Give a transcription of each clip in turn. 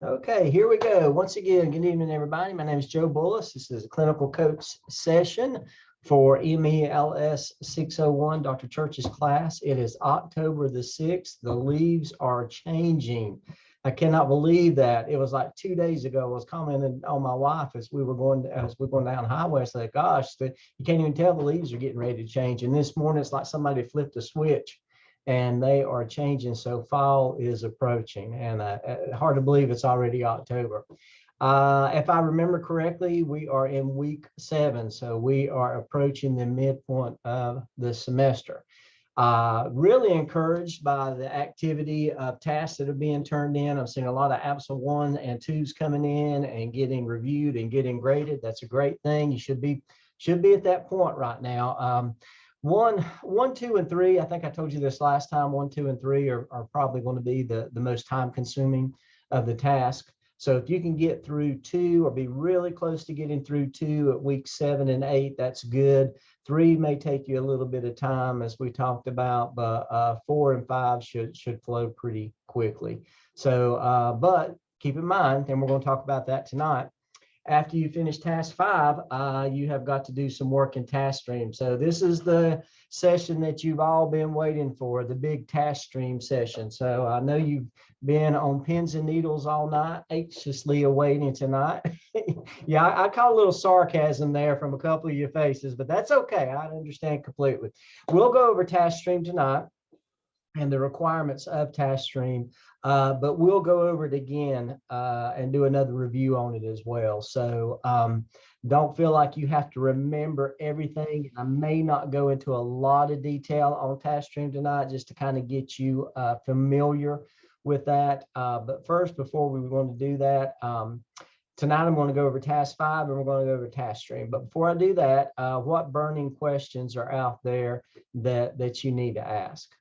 Okay, here we go. Once again, good evening, everybody. My name is Joe Bullis. This is a clinical coach session for MELS 601, Dr. Church's class. It is October the 6th. The leaves are changing. I cannot believe that. It was like 2 days ago. I was commenting on my wife as we were going down the highway. I said, gosh, you can't even tell the leaves are getting ready to change. And this morning, it's like somebody flipped a switch and they are changing. So fall is approaching, and hard to believe it's already October. If I remember correctly, we are in week 7, so we are approaching the midpoint of the semester. Really encouraged by the activity of tasks that are being turned in. I'm seeing a lot of APSA 1 and 2s coming in and getting reviewed and getting graded. That's a great thing. You should be at that point right now. 1, 2, and 3, I think I told you this last time, 1, 2, and 3 are probably going to be the most time consuming of the task. So if you can get through 2 or be really close to getting through 2 at week 7 and 8, that's good. 3 may take you a little bit of time, as we talked about, but 4 and 5 should flow pretty quickly. So, but keep in mind, and we're going to talk about that tonight, after you finish task 5, you have got to do some work in task stream. So this is the session that you've all been waiting for, the big task stream session. So I know you've been on pins and needles all night, anxiously awaiting tonight. Yeah, I caught a little sarcasm there from a couple of your faces, but that's okay. I understand completely. We'll go over task stream tonight and the requirements of task stream, but we'll go over it again and do another review on it as well. So don't feel like you have to remember everything. I may not go into a lot of detail on task stream tonight, just to kind of get you familiar with that. But first, before we want to do that, tonight I'm going to go over task 5 and we're going to go over task stream. But before I do that, what burning questions are out there that you need to ask?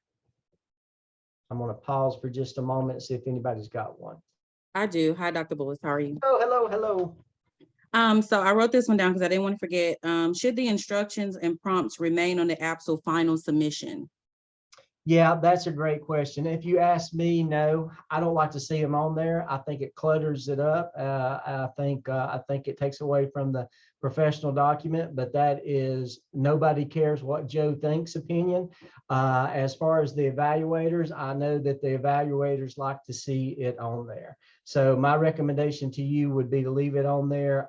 I'm going to pause for just a moment and see if anybody's got one. I do. Hi, Dr. Bullis. How are you? Oh, hello. So I wrote this one down because I didn't want to forget. Should the instructions and prompts remain on the APSA final submission? Yeah, that's a great question. If you ask me, no, I don't like to see them on there. I think it clutters it up. I think it takes away from the professional document, but that is nobody cares what Joe thinks opinion. As far as the evaluators, I know that the evaluators like to see it on there. So my recommendation to you would be to leave it on there,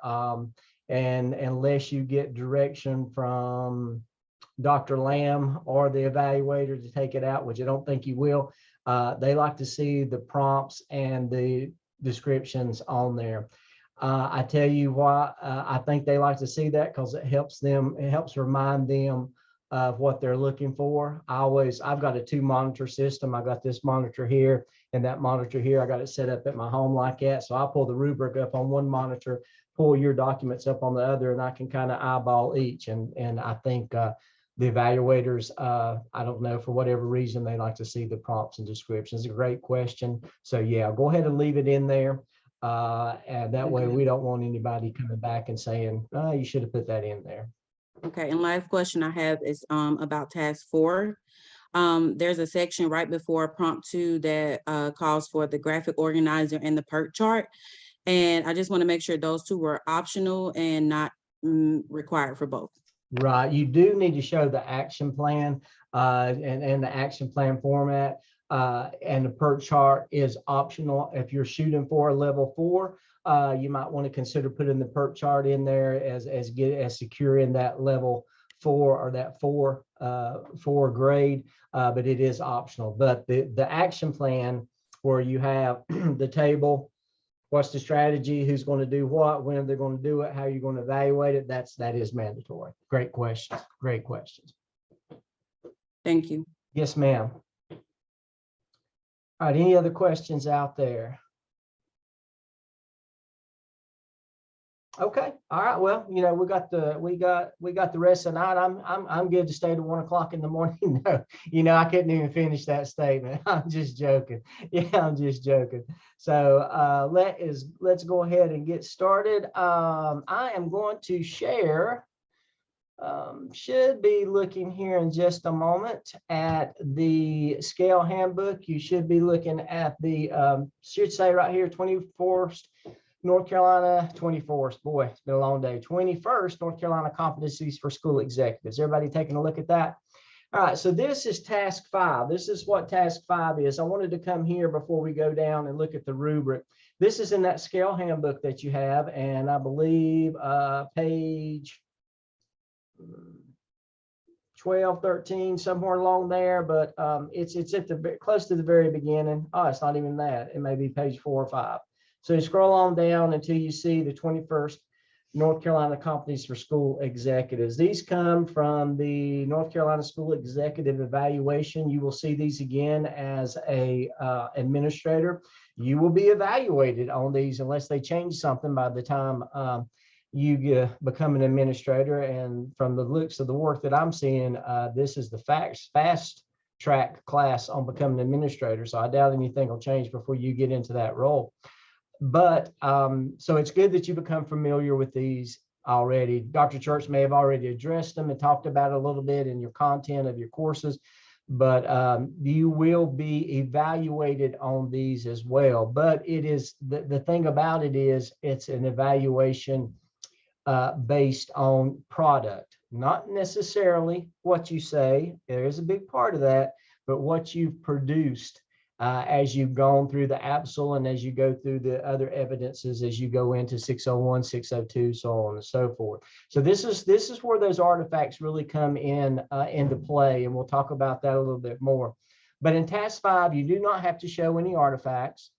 and unless you get direction from Dr. Lamb or the evaluator to take it out, which I don't think you will. They like to see the prompts and the descriptions on there. I tell you why I think they like to see that, because it helps remind them of what they're looking for. I've got a 2-monitor system. I got this monitor here and that monitor here. I got it set up at my home like that. So I pull the rubric up on one monitor, pull your documents up on the other, and I can kind of eyeball each. And I think the evaluators, I don't know, for whatever reason, they like to see the prompts and descriptions. It's a great question. So yeah, go ahead and leave it in there. And that way we don't want anybody coming back and saying, oh, you should have put that in there. Okay, and last question I have is about task 4. There's a section right before prompt 2 that calls for the graphic organizer and the PERT chart. And I just want to make sure those 2 were optional and not required for both. Right. You do need to show the action plan and the action plan format. And the PERT chart is optional. If you're shooting for a level 4, you might want to consider putting the PERT chart in there as securing that level 4 or that 4 grade, but it is optional. But the action plan, where you have the table, what's the strategy, who's going to do what, when they're going to do it, how you're going to evaluate it, that is mandatory. Great questions. Great questions. Thank you. Yes, ma'am. All right, any other questions out there? Okay, all right. Well, we got the rest of the night. I'm good to stay to 1 o'clock in the morning. No, I couldn't even finish that statement. I'm just joking. Yeah, I'm just joking. So let's go ahead and get started. I am going to share should be looking here in just a moment at the scale handbook. You should be looking at the, should say right here, 24th North Carolina, 24th, boy, it's been a long day, 21st North Carolina competencies for school executives. Everybody taking a look at that? All right, so this is task 5. This is what task 5 is. I wanted to come here before we go down and look at the rubric. This is in that scale handbook that you have, and I believe page 12, 13, somewhere along there, but it's at the close to the very beginning. Oh, it's not even that. It may be page 4 or 5. So you scroll on down until you see the 21st North Carolina Competencies for School Executives. These come from the North Carolina School Executive Evaluation. You will see these again as a administrator. You will be evaluated on these unless they change something by the time you become an administrator. And from the looks of the work that I'm seeing, this is the fast track class on becoming an administrator. So I doubt anything will change before you get into that role. But so it's good that you become familiar with these already. Dr. Church may have already addressed them and talked about it a little bit in your content of your courses, but you will be evaluated on these as well. But it is the thing about it is it's an evaluation based on product, not necessarily what you say. There is a big part of that, but what you've produced as you've gone through the APSL and as you go through the other evidences, as you go into 601, 602, so on and so forth. So this is where those artifacts really come in into play, and we'll talk about that a little bit more. But in task 5, you do not have to show any artifacts.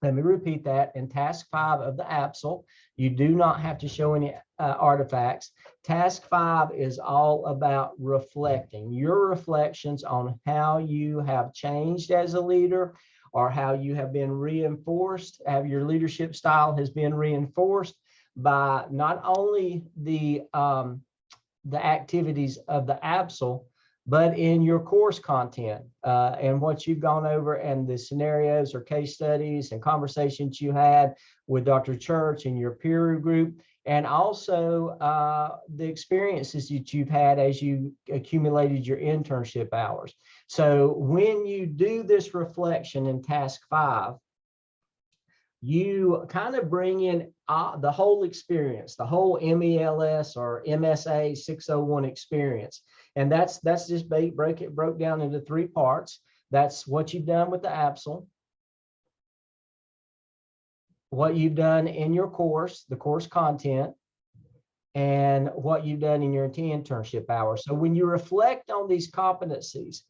Let me repeat that. In task 5 of the APSL, you do not have to show any artifacts. Task 5 is all about reflecting, your reflections on how you have changed as a leader, or how you have been reinforced, how your leadership style has been reinforced by not only the activities of the APSL, but in your course content and what you've gone over, and the scenarios or case studies and conversations you had with Dr. Church and your peer group, and also the experiences that you've had as you accumulated your internship hours. So when you do this reflection in task 5, you kind of bring in the whole experience, the whole MELS or MSA 601 experience. And that's just broke down into 3 parts. That's what you've done with the APSL, what you've done in your course, the course content, and what you've done in your internship hours. So when you reflect on these competencies,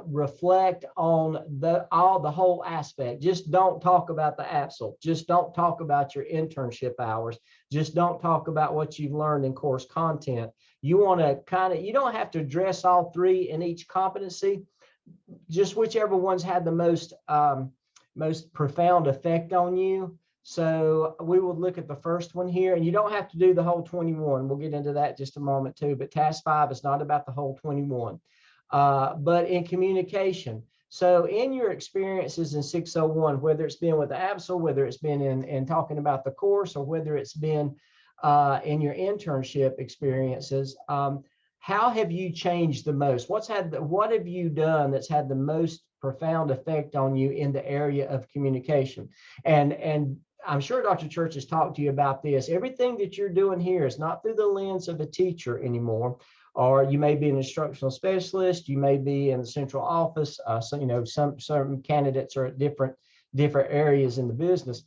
reflect on the whole aspect. Just don't talk about the APSL. Just don't talk about your internship hours. Just don't talk about what you've learned in course content. You want to you don't have to address all 3 in each competency, just whichever ones had the most profound effect on you. So we will look at the first one here, and you don't have to do the whole 21. We'll get into that in just a moment too, but task 5 is not about the whole 21. But in communication. So in your experiences in 601, whether it's been with the APSL, whether it's been in talking about the course, or whether it's been in your internship experiences, how have you changed the most? What have you done that's had the most profound effect on you in the area of communication? And I'm sure Dr. Church has talked to you about this. Everything that you're doing here is not through the lens of a teacher anymore. Or you may be an instructional specialist, you may be in the central office. So, some candidates are at different areas in the business,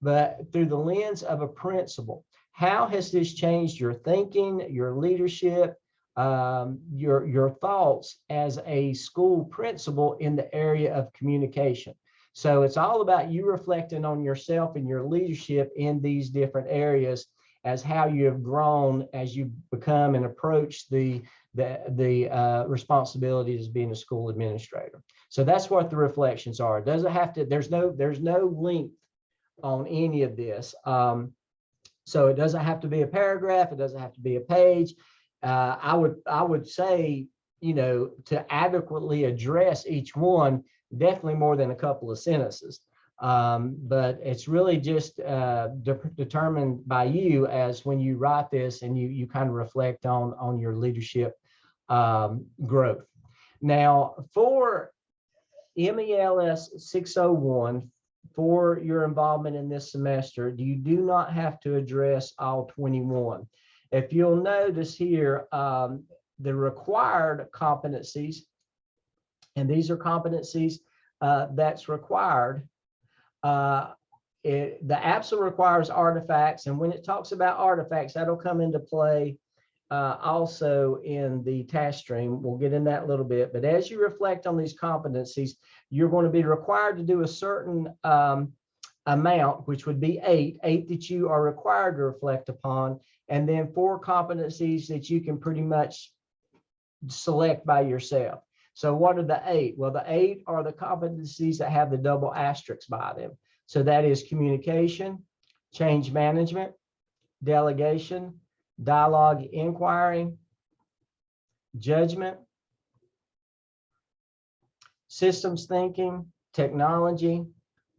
but through the lens of a principal. How has this changed your thinking, your leadership, your thoughts as a school principal in the area of communication? So it's all about you reflecting on yourself and your leadership in these different areas, as how you have grown as you become and approach the responsibilities of being a school administrator. So that's what the reflections are. It doesn't have to, there's no length on any of this. So it doesn't have to be a paragraph. It doesn't have to be a page. I would say, to adequately address each one, definitely more than a couple of sentences. But it's really just determined by you as when you write this and you kind of reflect on your leadership growth. Now, for MELS 601, for your involvement in this semester, you do not have to address all 21. If you'll notice here, the required competencies, and these are competencies that's required. The APSL requires artifacts, and when it talks about artifacts, that'll come into play also in the task stream. We'll get in that a little bit, but as you reflect on these competencies, you're going to be required to do a certain amount, which would be eight that you are required to reflect upon, and then 4 competencies that you can pretty much select by yourself. So what are the 8? Well, the 8 are the competencies that have the double asterisks by them. So that is communication, change management, delegation, dialogue inquiry, judgment, systems thinking, technology,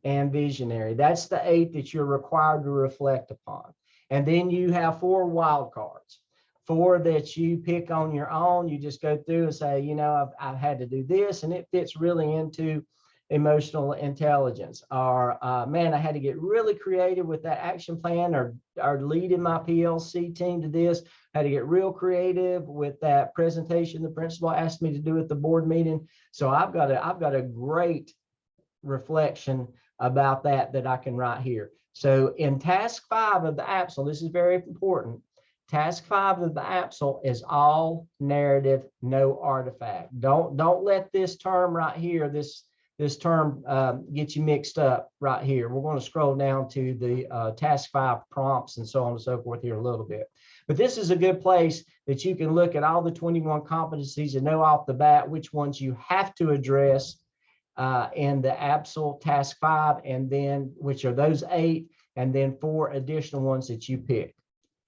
and visionary. That's the 8 that you're required to reflect upon. And then you have 4 wild cards. 4 that you pick on your own. You just go through and say, you know, I've had to do this, and it fits really into emotional intelligence. Or, man, I had to get really creative with that action plan, or leading my PLC team to this. I had to get real creative with that presentation the principal asked me to do at the board meeting. So I've got a great reflection about that I can write here. So in task 5 of the APSL, this is very important. Task 5 of the APSL is all narrative, no artifact. Don't let this term right here, this term get you mixed up right here. We're going to scroll down to the task 5 prompts and so on and so forth here a little bit. But this is a good place that you can look at all the 21 competencies and know off the bat which ones you have to address in the APSL task 5, and then which are those 8, and then 4 additional ones that you pick.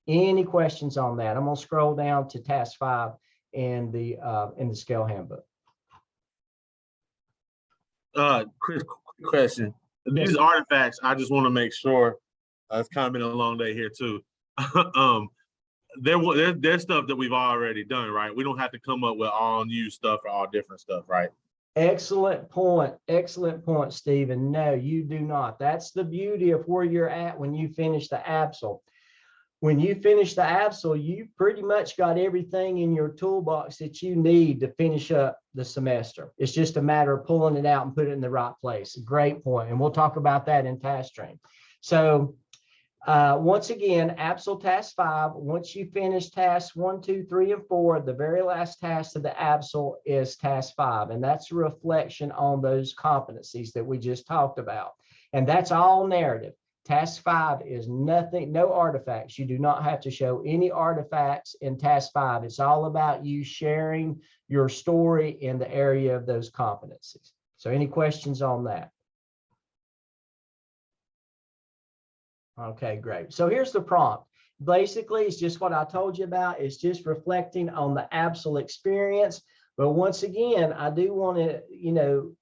Any questions on that? I'm going to scroll down to task 5 in the scale handbook. Chris, quick question. These artifacts, I just want to make sure, it's kind of been a long day here too. There's stuff that we've already done, right? We don't have to come up with all new stuff or all different stuff, right? Excellent point, Stephen. No, you do not. That's the beauty of where you're at when you finish the APSL. When you finish the APSL, you pretty much got everything in your toolbox that you need to finish up the semester. It's just a matter of pulling it out and putting it in the right place. Great point. And we'll talk about that in task stream. So once again, APSL task 5, once you finish tasks 1, 2, 3, and 4, the very last task of the APSL is task 5. And that's a reflection on those competencies that we just talked about. And that's all narrative. Task 5 is nothing, no artifacts. You do not have to show any artifacts in task 5. It's all about you sharing your story in the area of those competencies. So any questions on that? Okay, great. So here's the prompt. Basically, it's just what I told you about. It's just reflecting on the APSL experience. But once again, I do want to,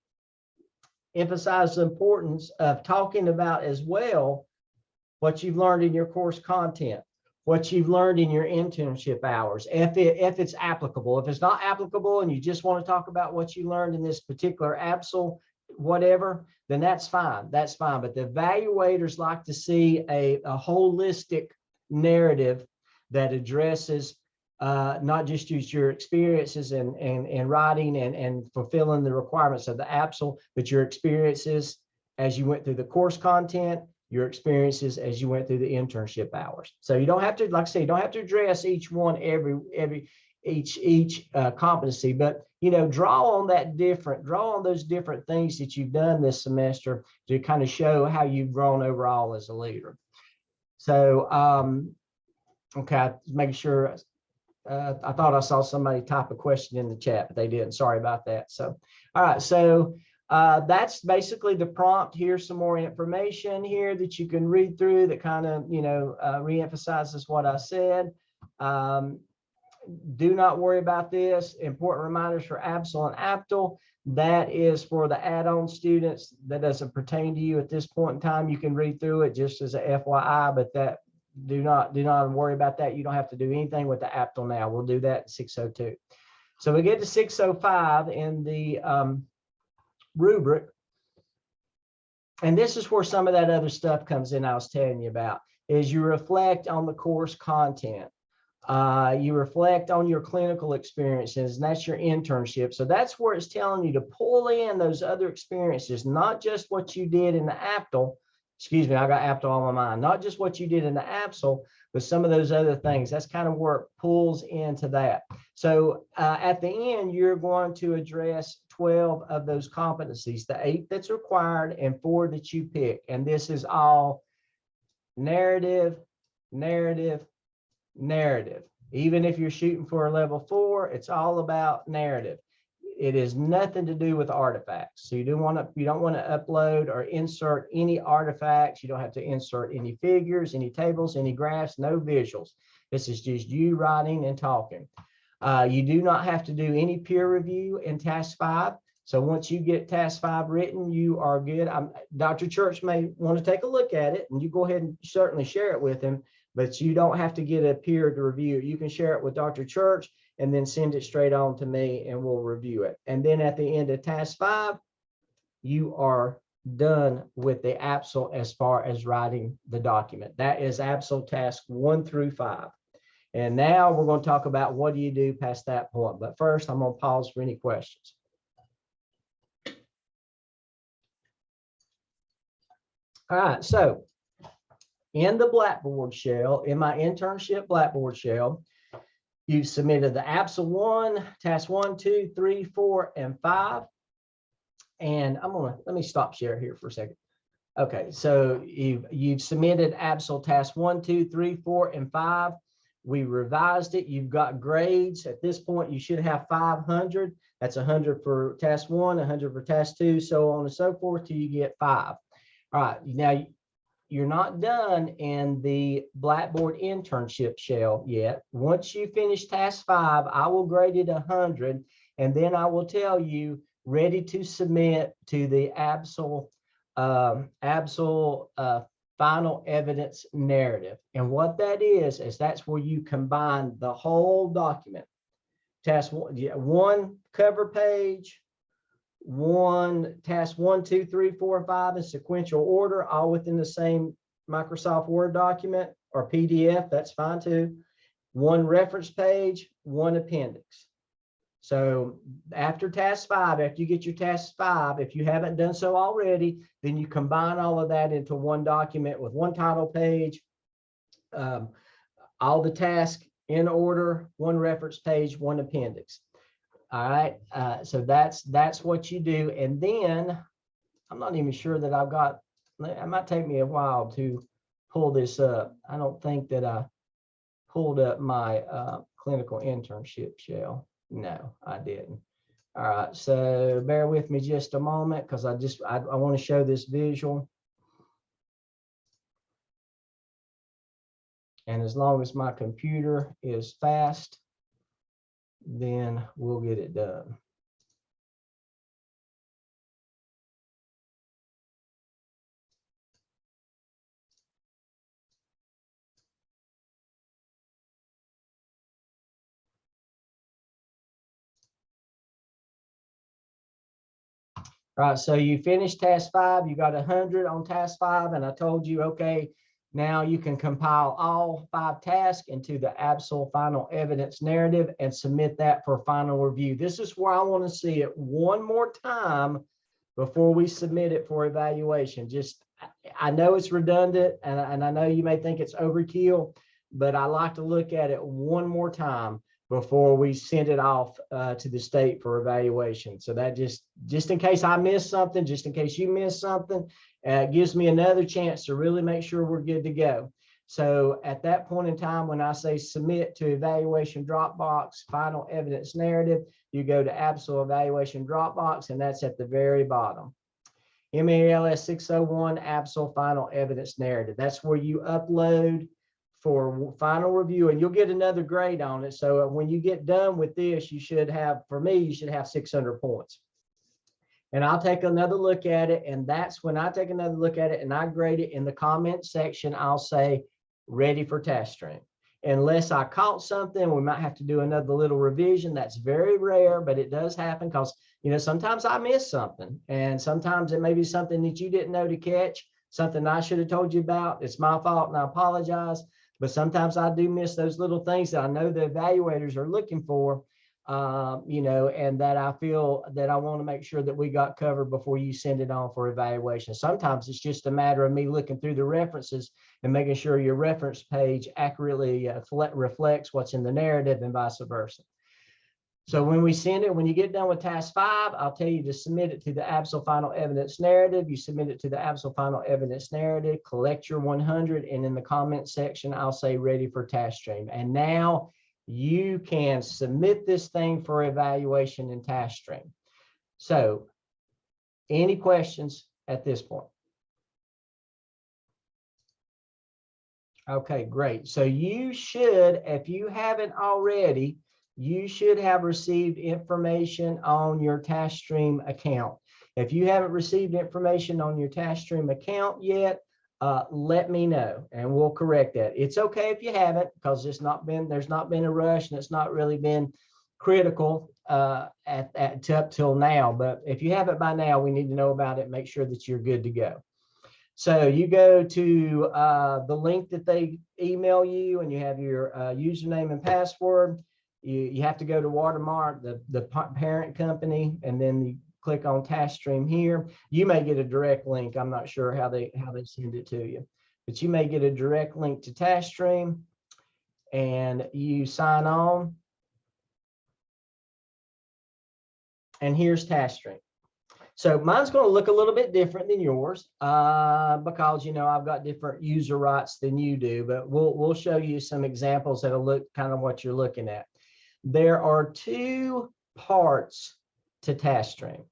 emphasize the importance of talking about as well what you've learned in your course content, what you've learned in your internship hours, if it's applicable. If it's not applicable and you just want to talk about what you learned in this particular APSL, whatever, then that's fine. That's fine. But the evaluators like to see a holistic narrative that addresses not just your experiences and writing and fulfilling the requirements of the APSL, but your experiences as you went through the course content, your experiences as you went through the internship hours. So you don't have to, like I say, you don't have to address each one, each competency, but draw on those different things that you've done this semester to kind of show how you've grown overall as a leader. So, okay, making sure. I thought I saw somebody type a question in the chat, but they didn't. Sorry about that. So, all right. So that's basically the prompt. Here's some more information here that you can read through that kind of, reemphasizes what I said. Do not worry about this. Important reminders for APSL and APTL. That is for the add-on students. That doesn't pertain to you at this point in time. You can read through it just as a FYI, but that do not worry about that. You don't have to do anything with the APTL now. We'll do that in 602. So we get to 605 in the rubric. And this is where some of that other stuff comes in I was telling you about, is you reflect on the course content. You reflect on your clinical experiences, and that's your internship. So that's where it's telling you to pull in those other experiences, not just what you did in the APTL. Excuse me, I got APTL on my mind. Not just what you did in the APSL, but some of those other things. That's kind of where it pulls into that. So at the end, you're going to address 12 of those competencies, the 8 that's required and 4 that you pick. And this is all narrative, narrative, narrative. Even if you're shooting for a level 4, it's all about narrative. It is nothing to do with artifacts. So you don't want to upload or insert any artifacts. You don't have to insert any figures, any tables, any graphs, no visuals. This is just you writing and talking. You do not have to do any peer review in task 5. So once you get task 5 written, you are good. Dr. Church may want to take a look at it, and you go ahead and certainly share it with him, but you don't have to get a peer to review it. You can share it with Dr. Church and then send it straight on to me, and we'll review it. And then at the end of task 5, you are done with the APSL as far as writing the document. That is APSL task 1 through 5. And now we're going to talk about what do you do past that point. But first, I'm going to pause for any questions. All right, so in the Blackboard shell, in my internship Blackboard shell, you've submitted the APSL 1, task 1, 2, 3, 4, and 5. And let me stop share here for a second. Okay, so you've submitted APSL task 1, 2, 3, 4, and 5. We revised it. You've got grades. At this point, you should have 500. That's 100 for task 1, 100 for task 2, so on and so forth till you get 5. All right, now you're not done in the Blackboard internship shell yet. Once you finish task 5, I will grade it 100, and then I will tell you ready to submit to the APSL final evidence narrative. And what that is that's where you combine the whole document. Task 1 cover page, task 1, 2, 3, 4, and 5 in sequential order, all within the same Microsoft Word document or PDF, that's fine too. 1 reference page, 1 appendix. So after task 5, after you get your task 5, if you haven't done so already, then you combine all of that into 1 document with 1 title page, all the tasks in order, 1 reference page, 1 appendix. All right, so that's what you do. And then I'm not even sure that I've got, it might take me a while to pull this up. I don't think that I pulled up my clinical internship shell. No, I didn't. All right, so bear with me just a moment because I want to show this visual. And as long as my computer is fast, then we'll get it done. All right, so you finished task 5, you got 100 on task 5, and I told you, okay, now you can compile all 5 tasks into the APSL final evidence narrative and submit that for final review. This is where I want to see it one more time before we submit it for evaluation. I know it's redundant, and I know you may think it's overkill, but I like to look at it one more time before we send it off to the state for evaluation. So that just in case I miss something, just in case you miss something, it gives me another chance to really make sure we're good to go. So at that point in time, when I say submit to evaluation Dropbox, final evidence narrative, you go to APSL evaluation Dropbox, and that's at the very bottom. MALS 601 APSL final evidence narrative. That's where you upload for final review, and you'll get another grade on it. So when you get done with this, you should have, for me, you should have 600 points. and I'll take another look at it. And that's when I take another look at it and I grade it in the comment section, I'll say, ready for task stream. Unless I caught something, we might have to do another little revision. That's very rare, but it does happen because, sometimes I miss something, and sometimes it may be something that you didn't know to catch, something I should have told you about. It's my fault and I apologize. But sometimes I do miss those little things that I know the evaluators are looking for, and that I feel that I want to make sure that we got covered before you send it on for evaluation. Sometimes it's just a matter of me looking through the references and making sure your reference page accurately reflects what's in the narrative and vice versa. So when we send it, when you get done with task 5, I'll tell you to submit it to the ABSL final evidence narrative. You submit it to the ABSL final evidence narrative, collect your 100, and in the comment section, I'll say ready for task stream. And now you can submit this thing for evaluation in task stream. So any questions at this point? Okay, great. So you should, if you haven't already, you should have received information on your task stream account. If you haven't received information on your task stream account yet, let me know and we'll correct that. It's okay if you haven't, because there's not been a rush and it's not really been critical up till now. But if you haven't by now, we need to know about it. Make sure that you're good to go. So you go to the link that they email you, and you have your username and password. You have to go to Watermark, the parent company, and then you click on task stream here. You may get a direct link. I'm not sure how they send it to you, but you may get a direct link to task stream, and you sign on. And here's task stream. So mine's going to look a little bit different than yours because, I've got different user rights than you do, but we'll show you some examples that'll look kind of what you're looking at. There are 2 parts to task stream,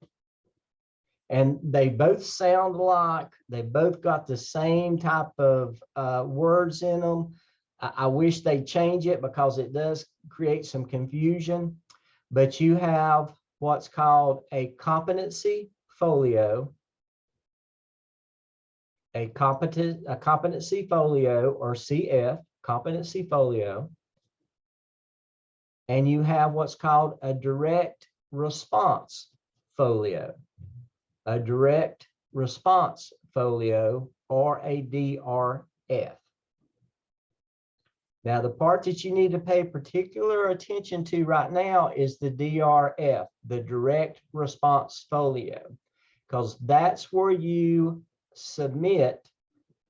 and they both sound alike. They both got the same type of words in them. I wish they change it because it does create some confusion, but you have what's called a competency folio, a competency folio, or CF, competency folio, and you have what's called a direct response folio, a direct response folio, or a DRF. Now, the part that you need to pay particular attention to right now is the DRF, the direct response folio, because that's where you submit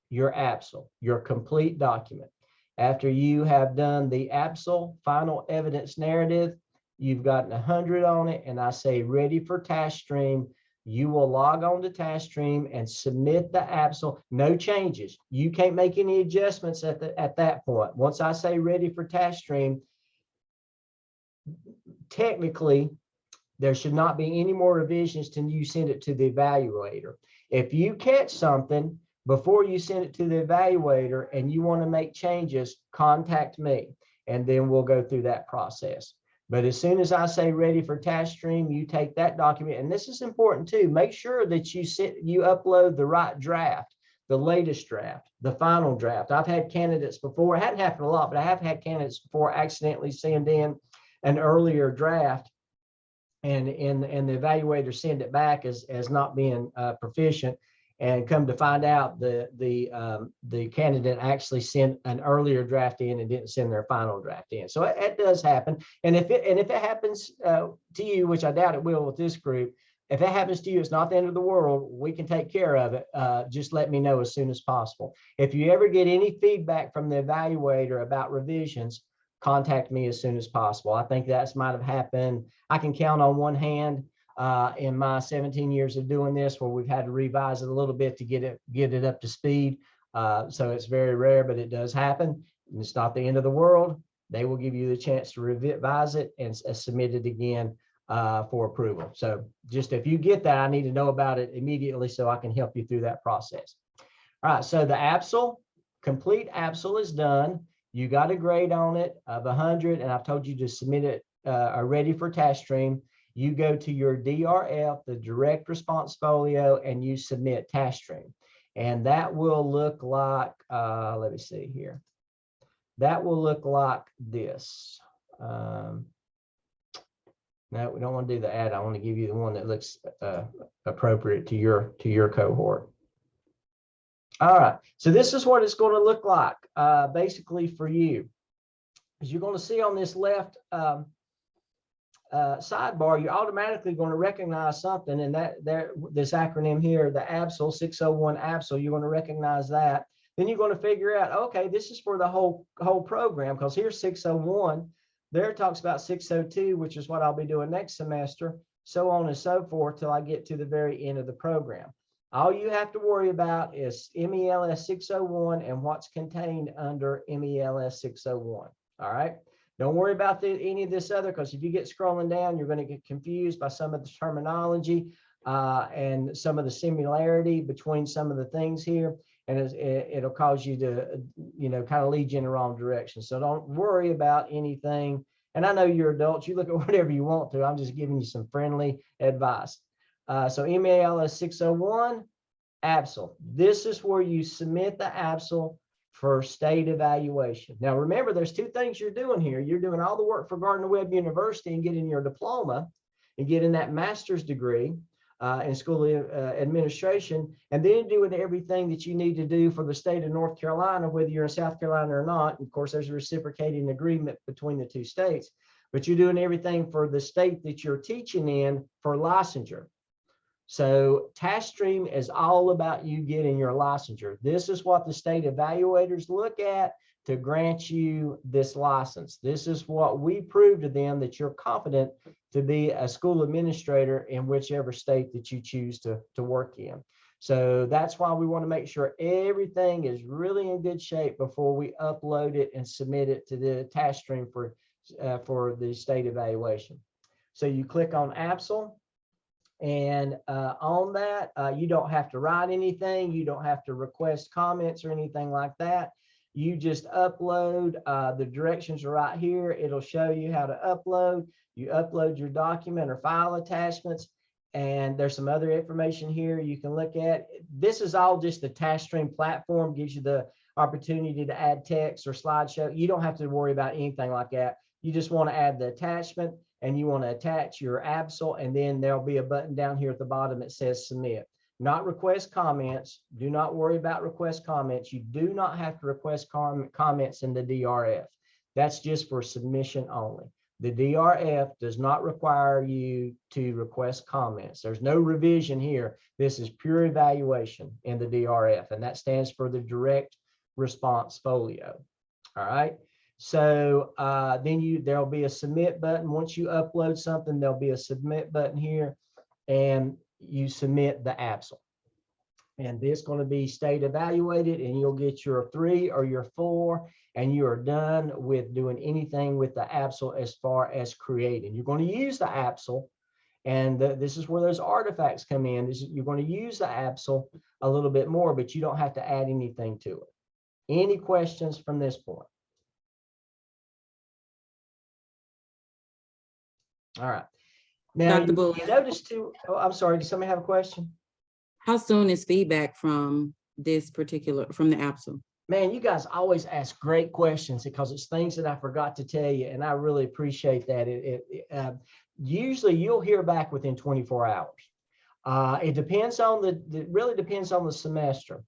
your ABSL, your complete document. After you have done the ABSL final evidence narrative, you've gotten 100 on it, and I say ready for task stream. You will log on to task stream and submit the ABSL. No changes. You can't make any adjustments at that point. Once I say ready for task stream, technically, there should not be any more revisions till you send it to the evaluator. If you catch something before you send it to the evaluator and you want to make changes, contact me, and then we'll go through that process. But as soon as I say ready for task stream, you take that document, and this is important too. Make sure that you upload the right draft, the latest draft, the final draft. I've had candidates before, it hadn't happened a lot, but I have had candidates before accidentally send in an earlier draft, and the evaluator send it back as not being proficient, and come to find out the candidate actually sent an earlier draft in and didn't send their final draft in. So it does happen. And if it happens to you, which I doubt it will with this group, if it happens to you, it's not the end of the world. We can take care of it. Just let me know as soon as possible. If you ever get any feedback from the evaluator about revisions, contact me as soon as possible. I think that might have happened. I can count on one hand in my 17 years of doing this, where we've had to revise it a little bit to get it up to speed. So it's very rare, but it does happen. And it's not the end of the world. They will give you the chance to revise it and submit it again for approval. So just if you get that, I need to know about it immediately so I can help you through that process. All right, so the ABSL, complete ABSL is done. You got a grade on it of 100, and I've told you to submit it ready for task stream. you go to your DRF, the direct response folio, and you submit task stream. And that will look like, let me see here. That will look like this. No, we don't want to do the ad. I want to give you the one that looks appropriate to your cohort. All right, so this is what it's going to look like basically for you. As you're going to see on this left sidebar, you're automatically going to recognize something, and this acronym here, the ABSL 601 ABSL, you're going to recognize that. Then you're going to figure out, okay, this is for the whole program, because here's 601. There it talks about 602, which is what I'll be doing next semester, so on and so forth till I get to the very end of the program. All you have to worry about is MELS 601 and what's contained under MELS 601. All right. Don't worry about any of this other, because if you get scrolling down, you're going to get confused by some of the terminology and some of the similarity between some of the things here. And it'll cause you to, kind of lead you in the wrong direction. So don't worry about anything. And I know you're adults, you look at whatever you want to. I'm just giving you some friendly advice. So MELS 601, ABSL. This is where you submit the ABSL for state evaluation. Now, remember, there's two things you're doing here. You're doing all the work for Gardner-Webb University and getting your diploma and getting that master's degree in school administration, and then doing everything that you need to do for the state of North Carolina, whether you're in South Carolina or not. And of course, there's a reciprocating agreement between the two states, but you're doing everything for the state that you're teaching in for licensure. So task stream is all about you getting your licensure. This is what the state evaluators look at to grant you this license. This is what we prove to them that you're competent to be a school administrator in whichever state that you choose to work in. So that's why we want to make sure everything is really in good shape before we upload it and submit it to the task stream for the state evaluation. So you click on ABSL. And on that, you don't have to write anything. You don't have to request comments or anything like that. You just upload. The directions are right here. It'll show you how to upload. You upload your document or file attachments. And there's some other information here you can look at. This is all just the task stream platform, gives you the opportunity to add text or slideshow. You don't have to worry about anything like that. You just want to add the attachment, and you want to attach your ABSL, and then there'll be a button down here at the bottom that says submit. Not request comments. Do not worry about request comments. You do not have to request comments in the DRF. That's just for submission only. The DRF does not require you to request comments. There's no revision here. This is pure evaluation in the DRF, and that stands for the direct response folio. All right. So then there'll be a submit button. Once you upload something, there'll be a submit button here, and you submit the ABSL. And this is going to be state evaluated, and you'll get your 3 or your 4, and you are done with doing anything with the ABSL as far as creating. You're going to use the ABSL, and this is where those artifacts come in. You're going to use the ABSL a little bit more, but you don't have to add anything to it. Any questions from this point? All right. Now, Dr. Bull, you notice too, oh, I'm sorry, does somebody have a question? how soon is feedback from the ABSL? Man, you guys always ask great questions because it's things that I forgot to tell you, and I really appreciate that. Usually you'll hear back within 24 hours. It depends on it really depends on the semester,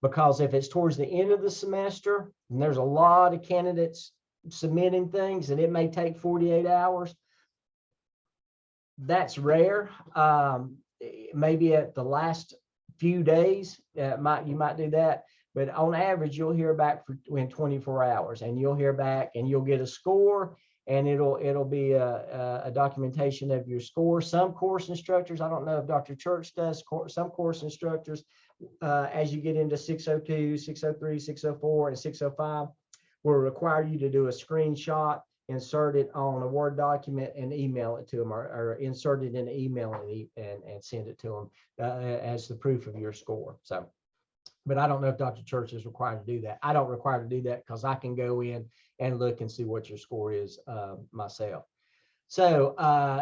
because if it's towards the end of the semester and there's a lot of candidates submitting things, and it may take 48 hours. That's rare. Maybe at the last few days, you might do that. But on average, you'll hear back in 24 hours, and you'll hear back, and you'll get a score, and it'll be a documentation of your score. Some course instructors, I don't know if Dr. Church does, some course instructors, as you get into 602, 603, 604, and 605, will require you to do a screenshot, insert it on a Word document, and email it to them, or insert it in an email and send it to them as the proof of your score. So, but I don't know if Dr. Church is required to do that. I don't require to do that because I can go in and look and see what your score is myself. So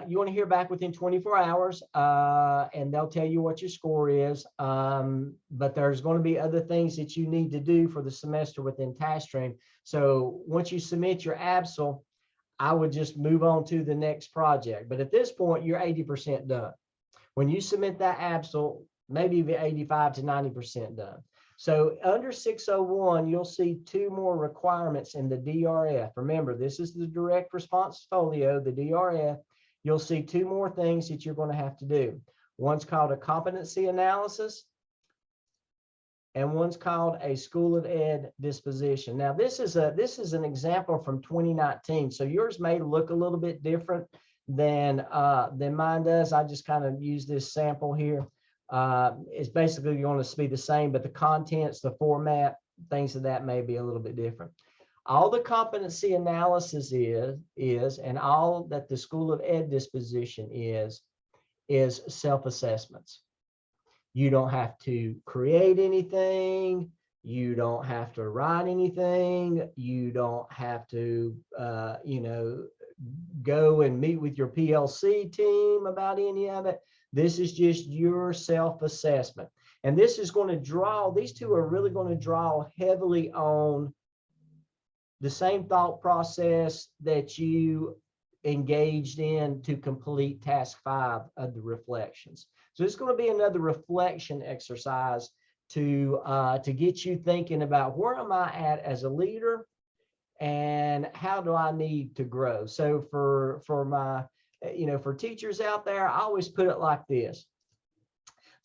you want to hear back within 24 hours, and they'll tell you what your score is. But there's going to be other things that you need to do for the semester within task stream. So once you submit your ABSL, I would just move on to the next project. But at this point, you're 80% done. When you submit that ABSL, maybe be 85 to 90% done. So under 601, you'll see two more requirements in the DRF. Remember, this is the direct response folio, the DRF. You'll see two more things that you're going to have to do. One's called a competency analysis, and one's called a School of Ed disposition. Now, this is an example from 2019. So yours may look a little bit different than mine does. I just kind of use this sample here. It's basically going to be the same, but the contents, the format, things of that may be a little bit different. All the competency analysis is, and all that the School of Ed disposition is self-assessments. You don't have to create anything. You don't have to write anything. You don't have to, go and meet with your PLC team about any of it. This is just your self-assessment. And this is going to draw, these two are really going to draw heavily on the same thought process that you engaged in to complete task 5 of the reflections. So it's going to be another reflection exercise to get you thinking about where am I at as a leader and how do I need to grow. So for my, for teachers out there, I always put it like this.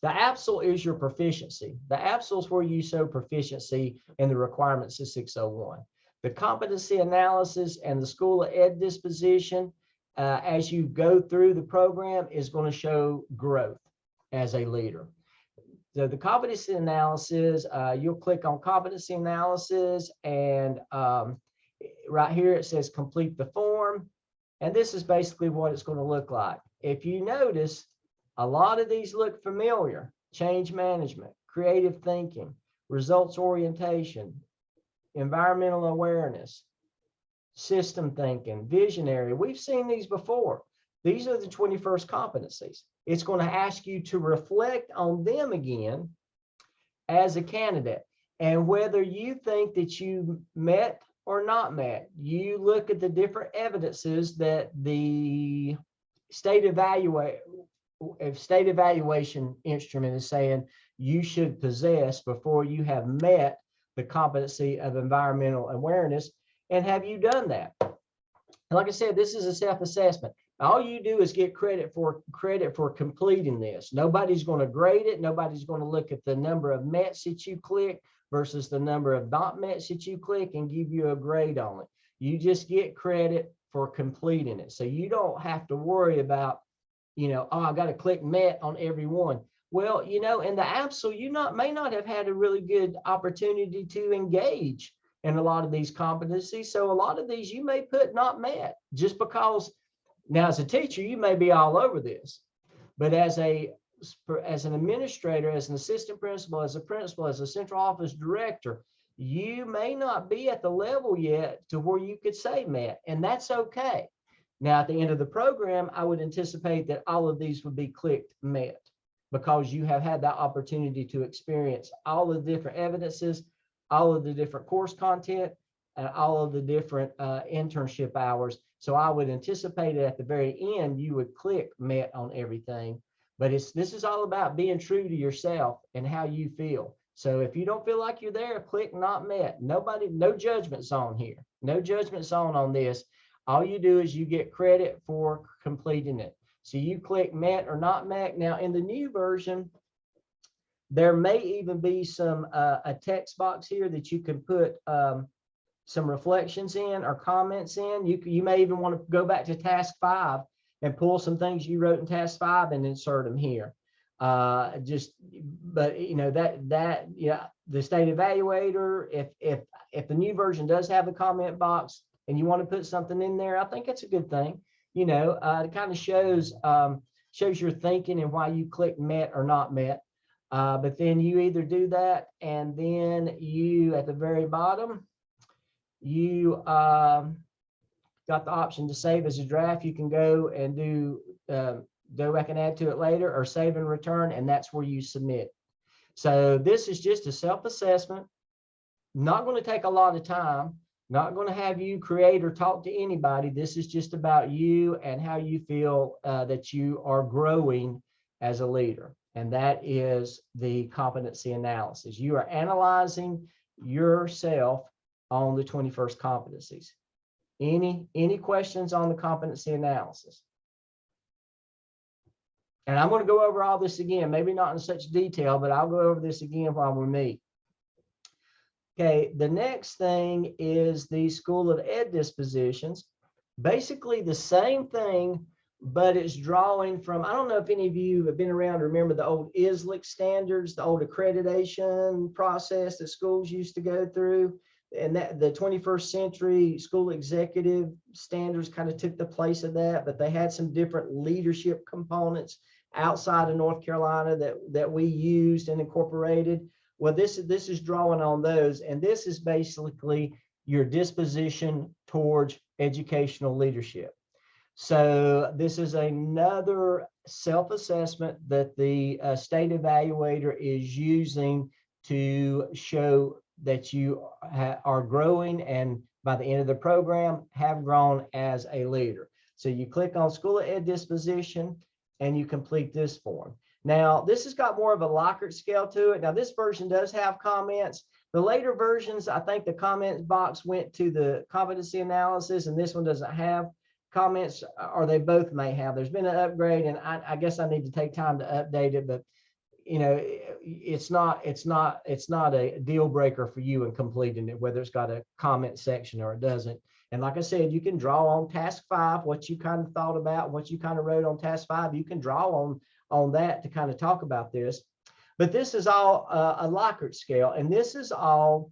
The ABSL is your proficiency. The ABSL is where you show proficiency in the requirements of 601. The competency analysis and the School of Ed disposition, as you go through the program, is going to show growth as a leader. So the competency analysis, you'll click on competency analysis, and right here it says complete the form. And this is basically what it's going to look like. If you notice, a lot of these look familiar. Change management, creative thinking, results orientation, environmental awareness, system thinking, visionary. We've seen these before. These are the 21st competencies. It's going to ask you to reflect on them again as a candidate. And whether you think that you met or not met, you look at the different evidences that the state evaluation instrument is saying you should possess before you have met the competency of environmental awareness. And have you done that? And like I said, this is a self-assessment. All you do is get credit for completing this. Nobody's going to grade it. Nobody's going to look at the number of METs that you click versus the number of not METs that you click and give you a grade on it. You just get credit for completing it. So you don't have to worry about, oh, I got to click MET on every one. Well, in the ABSL, you may not have had a really good opportunity to engage in a lot of these competencies. So a lot of these you may put not met just because. Now, as a teacher, you may be all over this, but as an administrator, as an assistant principal, as a principal, as a central office director, you may not be at the level yet to where you could say met, and that's okay. Now, at the end of the program, I would anticipate that all of these would be clicked met because you have had that opportunity to experience all of the different evidences, all of the different course content, and all of the different internship hours. So I would anticipate that at the very end, you would click met on everything. But this is all about being true to yourself and how you feel. So if you don't feel like you're there, click not met. No judgment zone here. No judgment zone on this. All you do is you get credit for completing it. So you click met or not met. Now in the new version, there may even be some a text box here that you can put some reflections in or comments in. You may even want to go back to task 5 and pull some things you wrote in task 5 and insert them here. The state evaluator, if the new version does have a comment box and you want to put something in there, I think it's a good thing. It kind of shows your thinking and why you click met or not met. But then you either do that and then you at the very bottom, you go got the option to save as a draft. You can go and go back and add to it later, or save and return, and that's where you submit. So this is just a self-assessment, not going to take a lot of time, not going to have you create or talk to anybody. This is just about you and how you feel that you are growing as a leader. And that is the competency analysis. You are analyzing yourself on the 21st competencies. Any questions on the competency analysis? And I'm going to go over all this again, maybe not in such detail, but I'll go over this again while we meet. Okay, the next thing is the School of Ed dispositions. Basically the same thing, but it's drawing from, I don't know if any of you have been around to remember the old ISLIC standards, the old accreditation process that schools used to go through. And that the 21st century school executive standards kind of took the place of that, but they had some different leadership components outside of North Carolina that we used and incorporated. Well, this is drawing on those, and this is basically your disposition towards educational leadership. So this is another self-assessment that the state evaluator is using to show that you are growing, and by the end of the program have grown as a leader. So you click on School of Ed disposition and you complete this form. Now, this has got more of a Likert scale to it. Now, this version does have comments. The later versions, I think the comments box went to the competency analysis, and this one doesn't have comments, or they both may have. There's been an upgrade, and I guess I need to take time to update it, but you know, it's not a deal breaker for you in completing it, whether it's got a comment section or it doesn't. And like I said, you can draw on task 5, what you kind of thought about, what you kind of wrote on task 5. You can draw on that to kind of talk about this. But this is all a Likert scale, and this is all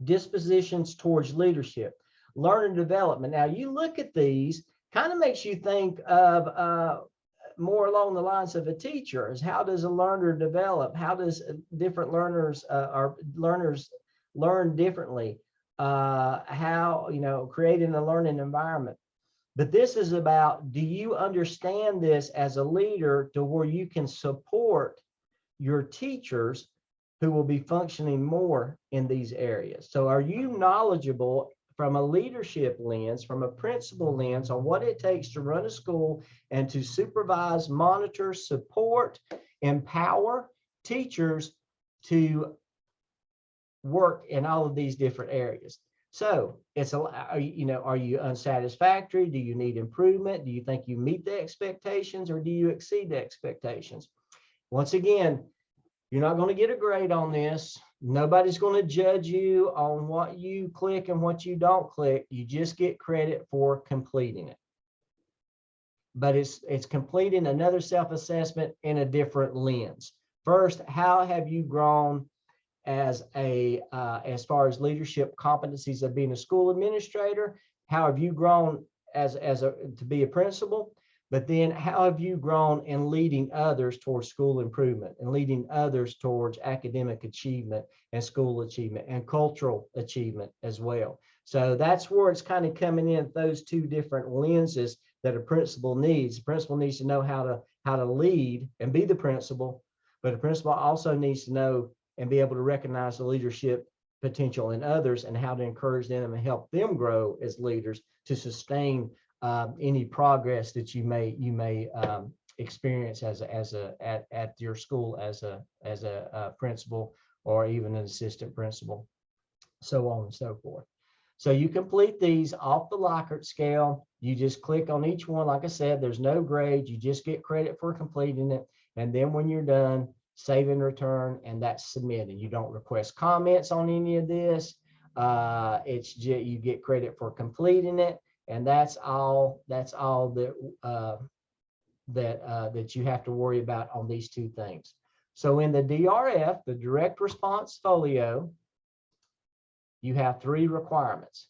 dispositions towards leadership, learning development. Now, you look at these, kind of makes you think of more along the lines of a teacher. Is how does a learner develop? How does different learners or learners learn differently? How, you know, creating a learning environment. But this is about, do you understand this as a leader to where you can support your teachers who will be functioning more in these areas? So are you knowledgeable from a leadership lens, from a principal lens, on what it takes to run a school and to supervise, monitor, support, empower teachers to work in all of these different areas? So it's are you unsatisfactory? Do you need improvement? Do you think you meet the expectations, or do you exceed the expectations? Once again, you're not going to get a grade on this. Nobody's going to judge you on what you click and what you don't click. You just get credit for completing it. But it's completing another self-assessment in a different lens. First, how have you grown as far as leadership competencies of being a school administrator? How have you grown to be a principal? But then how have you grown in leading others towards school improvement and leading others towards academic achievement and school achievement and cultural achievement as well? So that's where it's kind of coming in, those two different lenses that a principal needs. The principal needs to know how to lead and be the principal, but a principal also needs to know and be able to recognize the leadership potential in others and how to encourage them and help them grow as leaders to sustain any progress that you may experience at your school as a principal or even an assistant principal, so on and so forth. So you complete these off the Likert scale. You just click on each one. Like I said, there's no grade. You just get credit for completing it. And then when you're done, save and return, and that's submitted. You don't request comments on any of this. It's just you get credit for completing it. And that's all that you have to worry about on these two things. So in the DRF, the direct response folio, you have 3 requirements.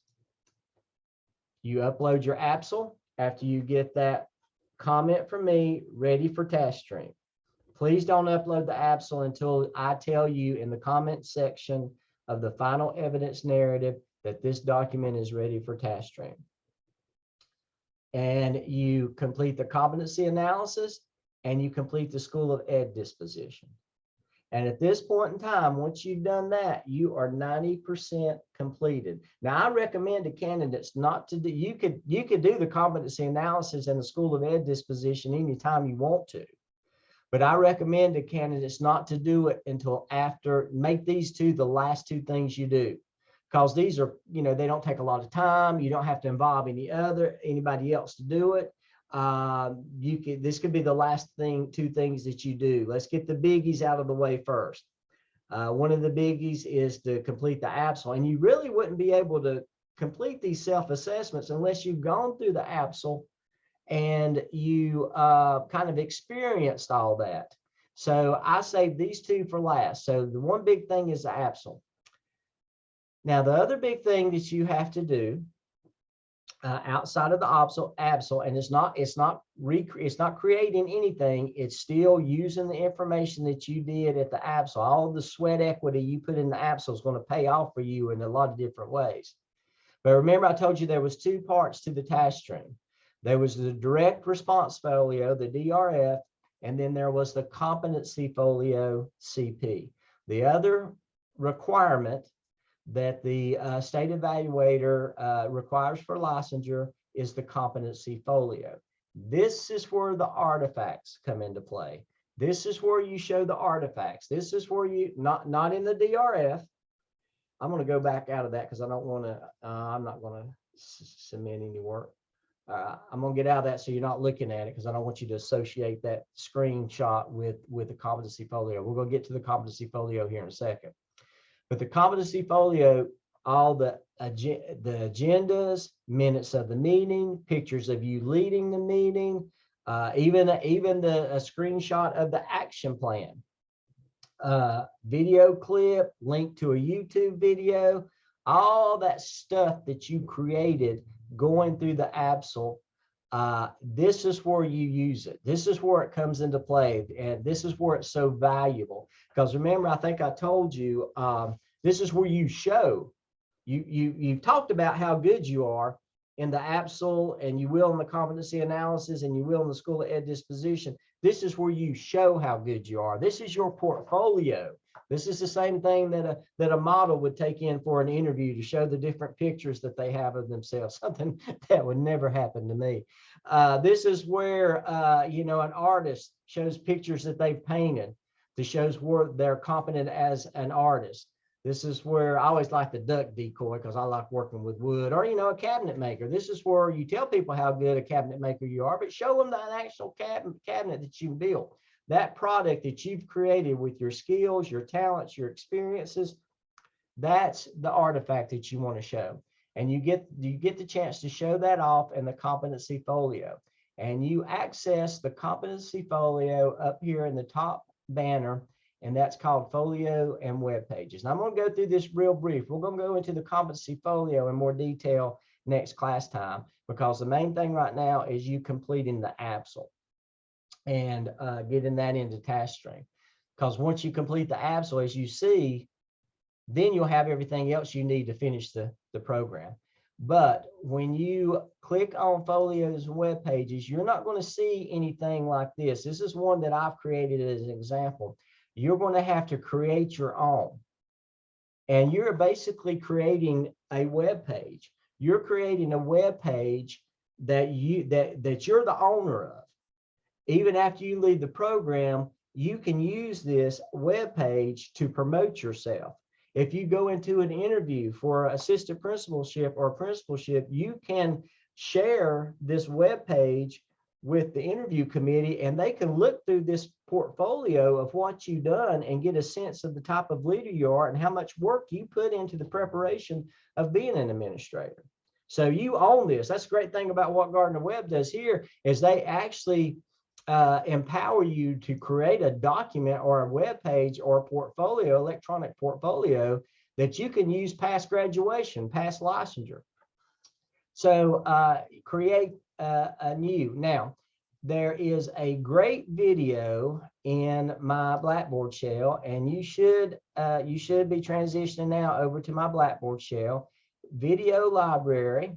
You upload your APSL after you get that comment from me ready for task stream. Please don't upload the APSL until I tell you in the comment section of the final evidence narrative that this document is ready for task stream. and you complete the competency analysis, and you complete the School of Ed disposition. And at this point in time, once you've done that, you are 90% completed. Now, I recommend to candidates not to do, you could do the competency analysis and the School of Ed disposition anytime you want to. But I recommend to candidates not to do it until after, make these two the last two things you do. Because these are, they don't take a lot of time. You don't have to involve anybody else to do it. This could be the last two things that you do. Let's get the biggies out of the way first. One of the biggies is to complete the APSL, and you really wouldn't be able to complete these self-assessments unless you've gone through the APSL and you kind of experienced all that. So I saved these two for last. So the one big thing is the APSL. Now, the other big thing that you have to do outside of the APSL, and it's not creating anything. It's still using the information that you did at the APSL. All the sweat equity you put in the APSL is going to pay off for you in a lot of different ways. But remember, I told you there was two parts to the task stream. There was the direct response folio, the DRF, and then there was the competency folio, CP. The other requirement that the state evaluator requires for licensure is the competency folio. This is where the artifacts come into play. This is where you show the artifacts. This is where you, not in the DRF. I'm going to go back out of that because I don't want to, I'm not going to submit any work. I'm going to get out of that so you're not looking at it because I don't want you to associate that screenshot with the competency folio. We're going to get to the competency folio here in a second. But the competency folio, all the agendas, minutes of the meeting, pictures of you leading the meeting, even a screenshot of the action plan, video clip, link to a YouTube video, all that stuff that you created going through the APSL. This is where you use it. This is where it comes into play. And this is where it's so valuable. Because remember, I think I told you, this is where you show, you talked about how good you are in the APSL, and you will in the competency analysis, and you will in the School of Ed disposition. This is where you show how good you are. This is your portfolio. This is the same thing that a model would take in for an interview to show the different pictures that they have of themselves, something that would never happen to me. This is where, an artist shows pictures that they've painted to show where they're competent as an artist. This is where I always like the duck decoy because I like working with wood, or, a cabinet maker. This is where you tell people how good a cabinet maker you are, but show them that actual cabinet that you built. That product that you've created with your skills, your talents, your experiences, that's the artifact that you want to show. And you get the chance to show that off in the competency folio. And you access the competency folio up here in the top banner, and that's called folio and web pages. And I'm going to go through this real brief. We're going to go into the competency folio in more detail next class time, because the main thing right now is you completing the APSL and getting that into task stream. Because once you complete the APSL, as you see, then you'll have everything else you need to finish the program. But when you click on folios and web pages, you're not going to see anything like this. This is one that I've created as an example. You're going to have to create your own. And you're basically creating a web page. You're creating a web page that you're the owner of. Even after you leave the program, you can use this web page to promote yourself. If you go into an interview for assistant principalship or principalship, you can share this web page with the interview committee, and they can look through this portfolio of what you've done and get a sense of the type of leader you are and how much work you put into the preparation of being an administrator. So you own this. That's the great thing about what Gardner Webb does here, is they actually empower you to create a document or a web page or a portfolio, electronic portfolio, that you can use past graduation, past licensure. So create a new. Now, there is a great video in my Blackboard shell, and you should be transitioning now over to my Blackboard shell video library.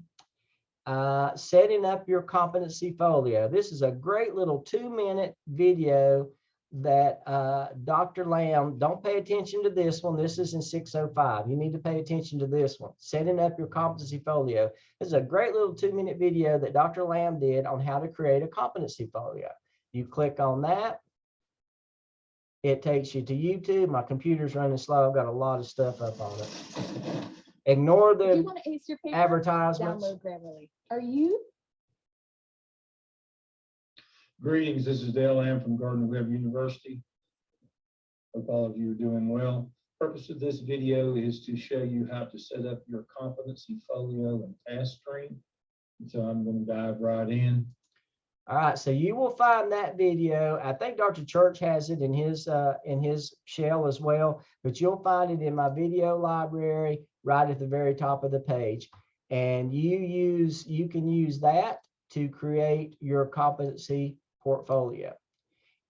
setting up your competency folio. This is a great little 2-minute video that Dr. Lamb, don't pay attention to this one. This is in 605. You need to pay attention to this one. Setting up your competency folio. This is a great little 2-minute video that Dr. Lamb did on how to create a competency folio. You click on that. It takes you to YouTube. My computer's running slow. I've got a lot of stuff up on it. Ignore If you the want to ace your paper, advertisements. download Grammarly. Are you? Greetings, this is Dale Lamb from Gardner-Webb University. Hope all of you are doing well. Purpose of this video is to show you how to set up your competency folio and task stream. So I'm going to dive right in. All right, so you will find that video. I think Dr. Church has it in his shell as well, but you'll find it in my video library right at the very top of the page. And you can use that to create your competency portfolio.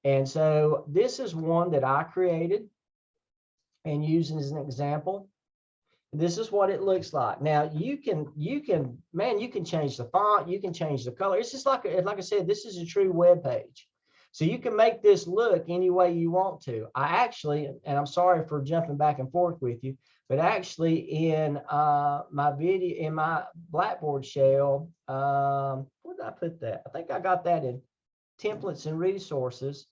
And so this is one that I created and using as an example. This is what it looks like. Now you can change the font, you can change the color. It's just like I said, this is a true web page. So you can make this look any way you want to. I actually, and I'm sorry for jumping back and forth with you, but actually in my video, in my Blackboard shell, where did I put that? I think I got that in templates and resources.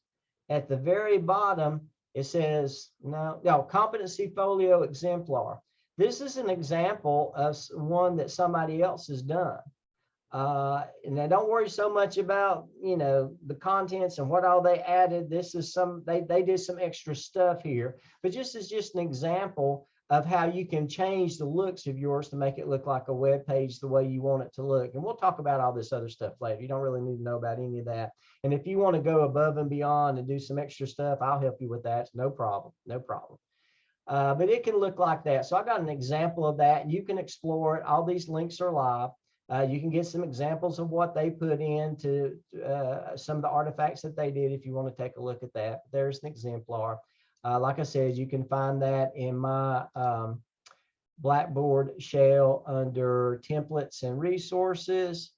At the very bottom, it says, no, competency folio exemplar. This is an example of one that somebody else has done. And now don't worry so much about, the contents and what all they added. This is they did some extra stuff here, but just an example of how you can change the looks of yours to make it look like a web page the way you want it to look. And we'll talk about all this other stuff later. You don't really need to know about any of that. And if you want to go above and beyond and do some extra stuff, I'll help you with that. No problem. No problem. But it can look like that. So I got an example of that. You can explore it. All these links are live. You can get some examples of what they put into some of the artifacts that they did if you want to take a look at that. There's an exemplar. Like I said, you can find that in my Blackboard shell under templates and resources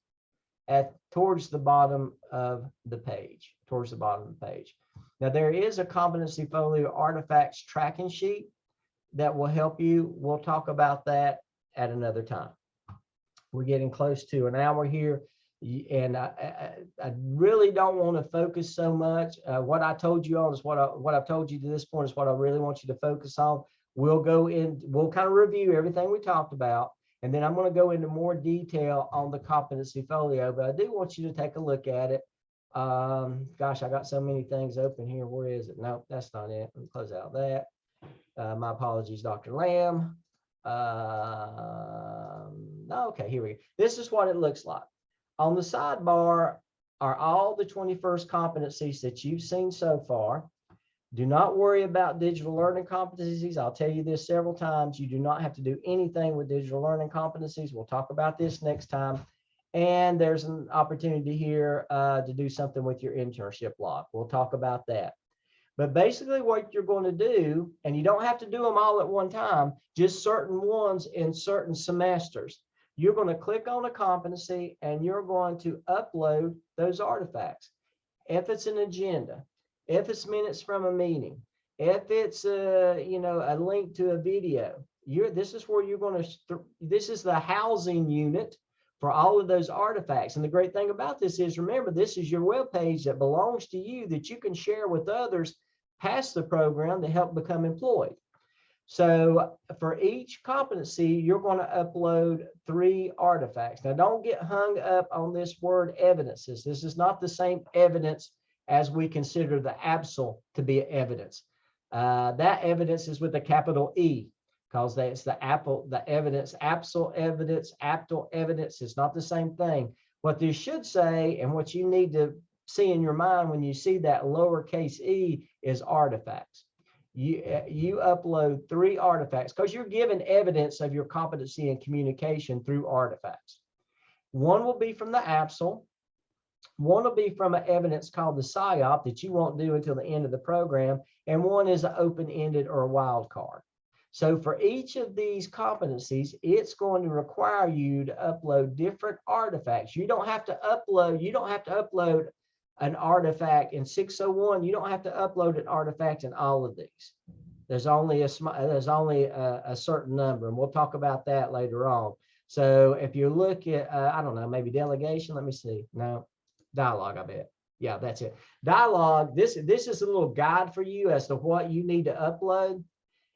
towards the bottom of the page, Now there is a competency folio artifacts tracking sheet that will help you. We'll talk about that at another time. We're getting close to an hour here, and I really don't want to focus so much. What I told you on is what I've told you to this point is what I really want you to focus on. We'll kind of review everything we talked about, and then I'm going to go into more detail on the competency folio, but I do want you to take a look at it. Gosh, I got so many things open here. Where is it? No, that's not it. Let me close out that. My apologies, Dr. Lamb. Okay, here we go. This is what it looks like. On the sidebar are all the 21st competencies that you've seen so far. Do not worry about digital learning competencies. I'll tell you this several times. You do not have to do anything with digital learning competencies. We'll talk about this next time. And there's an opportunity here to do something with your internship block. We'll talk about that. But basically what you're going to do, and you don't have to do them all at one time, just certain ones in certain semesters. You're going to click on a competency and you're going to upload those artifacts. If it's an agenda, if it's minutes from a meeting, if it's a link to a video, this is where you're going to, this is the housing unit for all of those artifacts. And the great thing about this is, remember, this is your web page that belongs to you that you can share with others past the program to help become employed. So for each competency, you're going to upload 3 artifacts. Now, don't get hung up on this word evidences. This is not the same evidence as we consider the ABSL to be evidence. That evidence is with a capital E, because that's the evidence, ABSL evidence, APTL evidence. It's not the same thing. What this should say, and what you need to see in your mind when you see that lowercase e, is artifacts. You upload 3 artifacts because you're given evidence of your competency in communication through artifacts. One will be from the ABSL. One will be from an evidence called the PSYOP that you won't do until the end of the program. And one is an open-ended or a wild card. So for each of these competencies, it's going to require you to upload different artifacts. You don't have to upload an artifact in 601. You don't have to upload an artifact in all of these. There's only a certain number, and we'll talk about that later on. So if you look at, I don't know, maybe delegation, let me see. No, dialogue, I bet. Yeah, that's it. Dialogue, this is a little guide for you as to what you need to upload.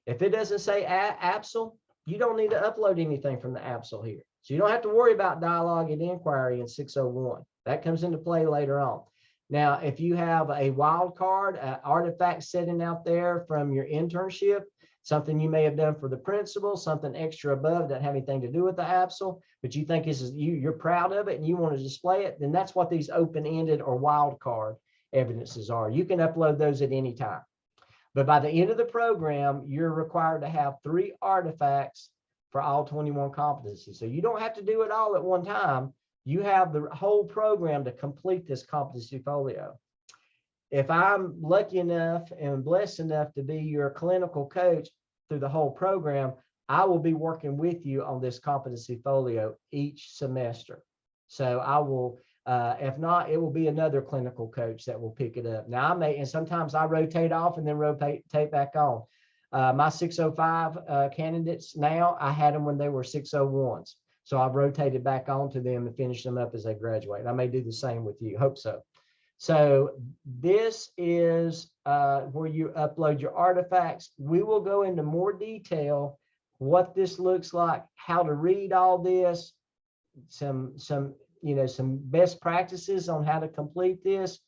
If it doesn't say APSL, you don't need to upload anything from the APSL here. So you don't have to worry about dialogue and inquiry in 601. That comes into play later on. Now, if you have a wildcard, artifact sitting out there from your internship, something you may have done for the principal, something extra above that have anything to do with the APSL, but you think you're proud of it and you want to display it, then that's what these open-ended or wildcard evidences are. You can upload those at any time. But by the end of the program, you're required to have 3 artifacts for all 21 competencies. So you don't have to do it all at one time. You have the whole program to complete this competency folio. If I'm lucky enough and blessed enough to be your clinical coach through the whole program, I will be working with you on this competency folio each semester. So I will, if not, it will be another clinical coach that will pick it up. Now I may, and sometimes I rotate off and then rotate back on. My 605 candidates now, I had them when they were 601s. So I've rotated back onto them and finished them up as they graduate. I may do the same with you, hope so. So this is where you upload your artifacts. We will go into more detail what this looks like, how to read all this, some best practices on how to complete this,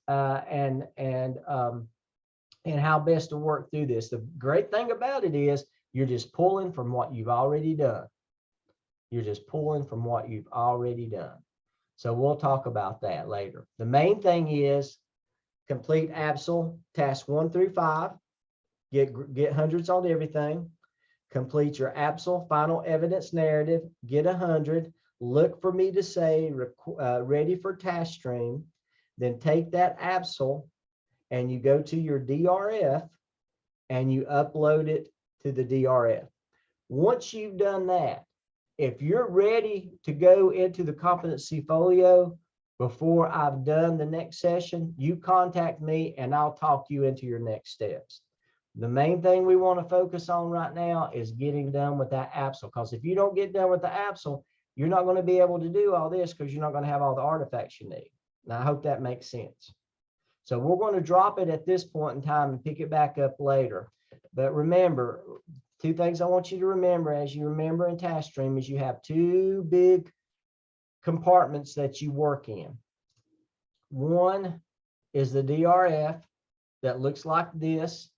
and how best to work through this. The great thing about it is you're just pulling from what you've already done. You're just pulling from what you've already done. So we'll talk about that later. The main thing is complete APSL tasks 1 through 5, get hundreds on everything, complete your APSL final evidence narrative, get 100, look for me to say ready for task stream, then take that APSL and you go to your DRF and you upload it to the DRF. Once you've done that, if you're ready to go into the competency folio before I've done the next session, you contact me and I'll talk you into your next steps. The main thing we want to focus on right now is getting done with that APSL, because if you don't get done with the APSL, you're not going to be able to do all this because you're not going to have all the artifacts you need. Now, I hope that makes sense. So we're going to drop it at this point in time and pick it back up later. But remember, 2 things I want you to remember as you remember in task stream is you have 2 big compartments that you work in. One is the DRF that looks like this,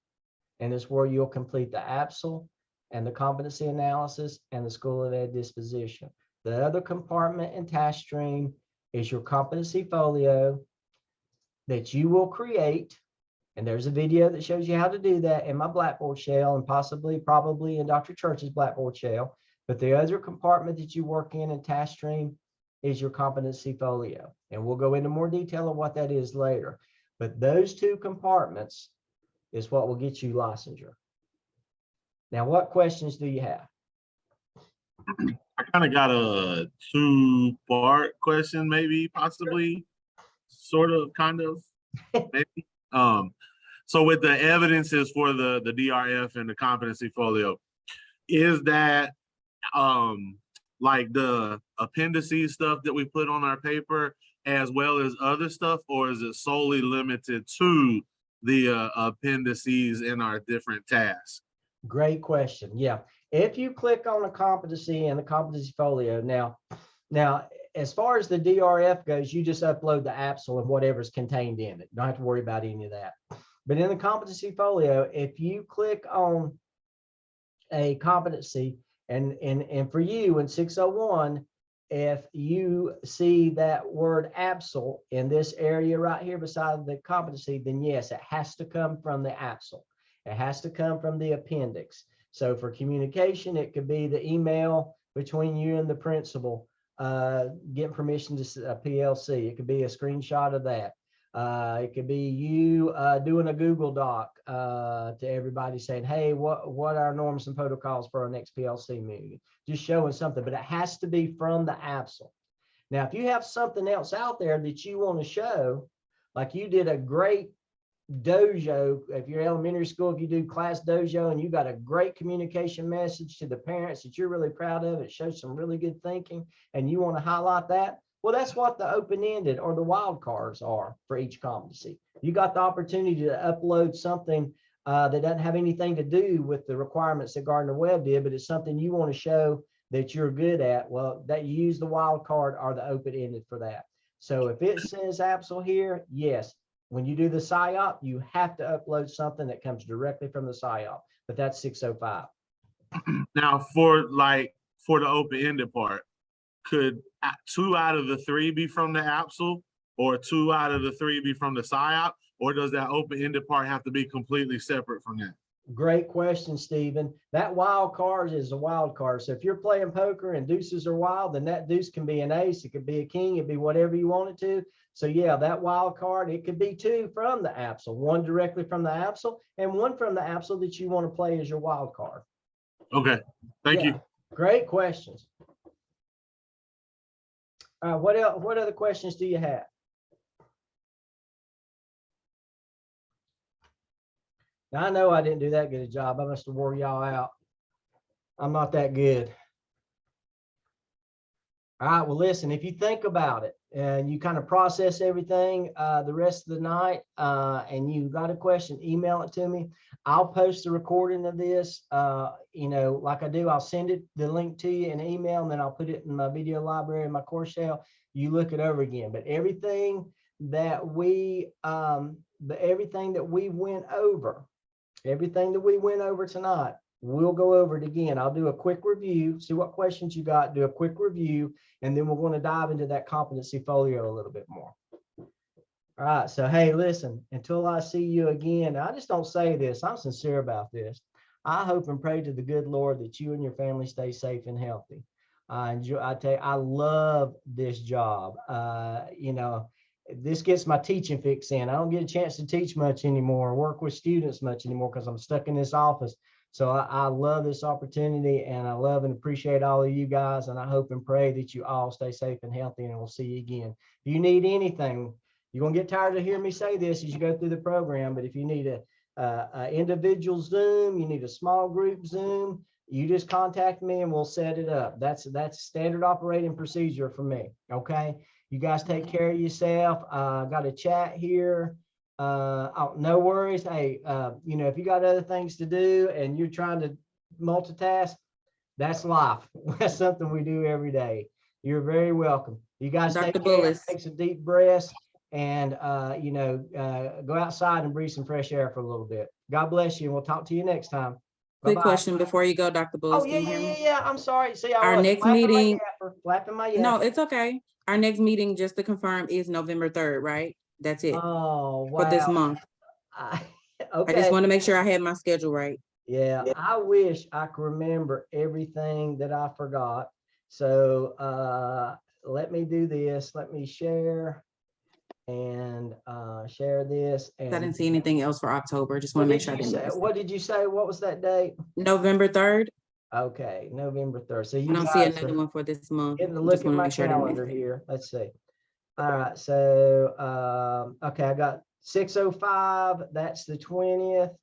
and it's where you'll complete the APSL and the competency analysis and the School of Ed disposition. The other compartment in task stream is your competency folio that you will create. And there's a video that shows you how to do that in my Blackboard shell and probably in Dr. Church's Blackboard shell. But the other compartment that you work in task stream is your competency folio. And we'll go into more detail of what that is later. But those 2 compartments is what will get you licensure. Now, what questions do you have? I kind of got a 2-part question, maybe, possibly, sort of, kind of, maybe. So with the evidences for the DRF and the competency folio, is that like the appendices stuff that we put on our paper as well as other stuff, or is it solely limited to the appendices in our different tasks? Great question. Yeah. If you click on a competency and the competency folio, now, as far as the DRF goes, you just upload the APSL and whatever's contained in it. Don't have to worry about any of that. But in the competency folio, if you click on a competency, and for you in 601, if you see that word APSL in this area right here beside the competency, then yes, it has to come from the APSL. It has to come from the appendix. So for communication, it could be the email between you and the principal, getting permission to PLC. It could be a screenshot of that. It could be you doing a Google Doc to everybody saying, hey, what are norms and protocols for our next PLC meeting? Just showing something, but it has to be from the APSL. Now, if you have something else out there that you want to show, like you did a great dojo, if you're elementary school, if you do class dojo and you got a great communication message to the parents that you're really proud of, it shows some really good thinking and you want to highlight that, well, that's what the open-ended or the wild cards are for each competency. You got the opportunity to upload something that doesn't have anything to do with the requirements that Gardner Webb did, but it's something you want to show that you're good at. Well, that you use the wild card or the open-ended for that. So if it says APSL here, yes, when you do the PSYOP, you have to upload something that comes directly from the PSYOP, but that's 605. Now for the open-ended part, could 2 out of the 3 be from the APSL or 2 out of the 3 be from the PSYOP, or does that open-ended part have to be completely separate from that? Great question, Stephen. That wild card is a wild card. So if you're playing poker and deuces are wild, then that deuce can be an ace. It could be a king. It'd be whatever you want it to. So yeah, that wild card, it could be 2 from the APSL, 1 directly from the APSL and 1 from the APSL that you want to play as your wild card. Okay, thank you. Great questions. What else? What other questions do you have? Now, I know I didn't do that good a job. I must have wore y'all out. I'm not that good. All right, well, listen, if you think about it and you kind of process everything the rest of the night and you got a question, email it to me. I'll post the recording of this, like I do, I'll send the link to you in an email, and then I'll put it in my video library in my course shell. You look it over again, but everything that we went over tonight, we'll go over it again. I'll do a quick review, see what questions you got, do a quick review, and then we're going to dive into that competency folio a little bit more. All right, so hey, listen, until I see you again, I just don't say this, I'm sincere about this. I hope and pray to the good Lord that you and your family stay safe and healthy. I tell you, I love this job. This gets my teaching fix in. I don't get a chance to teach much anymore, work with students much anymore because I'm stuck in this office. So I love this opportunity, and I love and appreciate all of you guys. And I hope and pray that you all stay safe and healthy, and we'll see you again. If you need anything, you're going to get tired of hearing me say this as you go through the program, but if you need a individual Zoom, you need a small group Zoom, you just contact me and we'll set it up. That's standard operating procedure for me. Okay. You guys take care of yourself. Got a chat here. No worries. Hey, if you got other things to do and you're trying to multitask, that's life. That's something we do every day. You're very welcome. You guys Dr. take care, Bullis. take some deep breaths, and go outside and breathe some fresh air for a little bit. God bless you, and we'll talk to you next time. Quick Bye-bye. question before you go, Dr. Bullis. Oh, yeah. I'm sorry. See, I Our was next flapping my meeting- yapper, flapping my yapper. No, it's okay. Our next meeting, just to confirm, is November 3rd, right? That's it Oh, for this wow. month. Okay. I just want to make sure I had my schedule right. Yeah, I wish I could remember everything that I forgot. So let me do this. Let me share and share this. And I didn't see anything else for October. Just want to make sure I didn't miss it. What did you say? What was that date? November 3rd. Okay, November 3rd. So I you don't see another one for this month. getting to Just look at want to my make sure I didn't miss calendar it. here. Let's see. All right, so okay, I got 6:05. That's the 20th.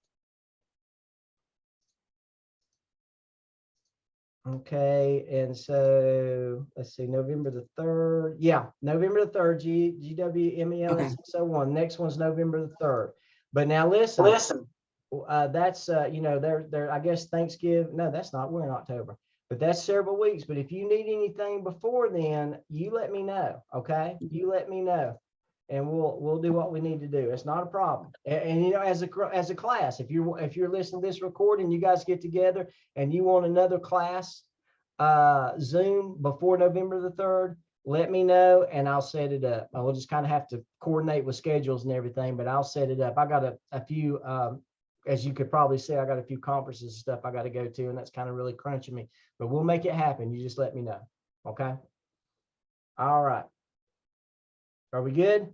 Okay, and so let's see, November the 3rd. Yeah, November the 3rd, GWMEL Okay. 601. Next one's November the 3rd. But now listen, that's they're I guess Thanksgiving. No, that's not, we're in October, but that's several weeks. But if you need anything before then, you let me know. Okay, you let me know, and we'll do what we need to do. It's not a problem. And as a class, if you're listening to this recording, you guys get together and you want another class Zoom before November the 3rd, let me know and I'll set it up. I will just kind of have to coordinate with schedules and everything, but I'll set it up. I got a few, as you could probably see, I got a few conferences and stuff I got to go to, and that's kind of really crunching me, but we'll make it happen. You just let me know. Okay. All right. Are we good?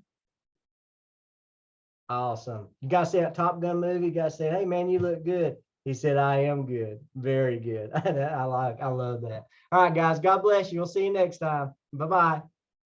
Awesome. You guys see that Top Gun movie? You guys said, hey man, you look good. He said, I am good. Very good. I love that. All right, guys. God bless you. We'll see you next time. Bye-bye.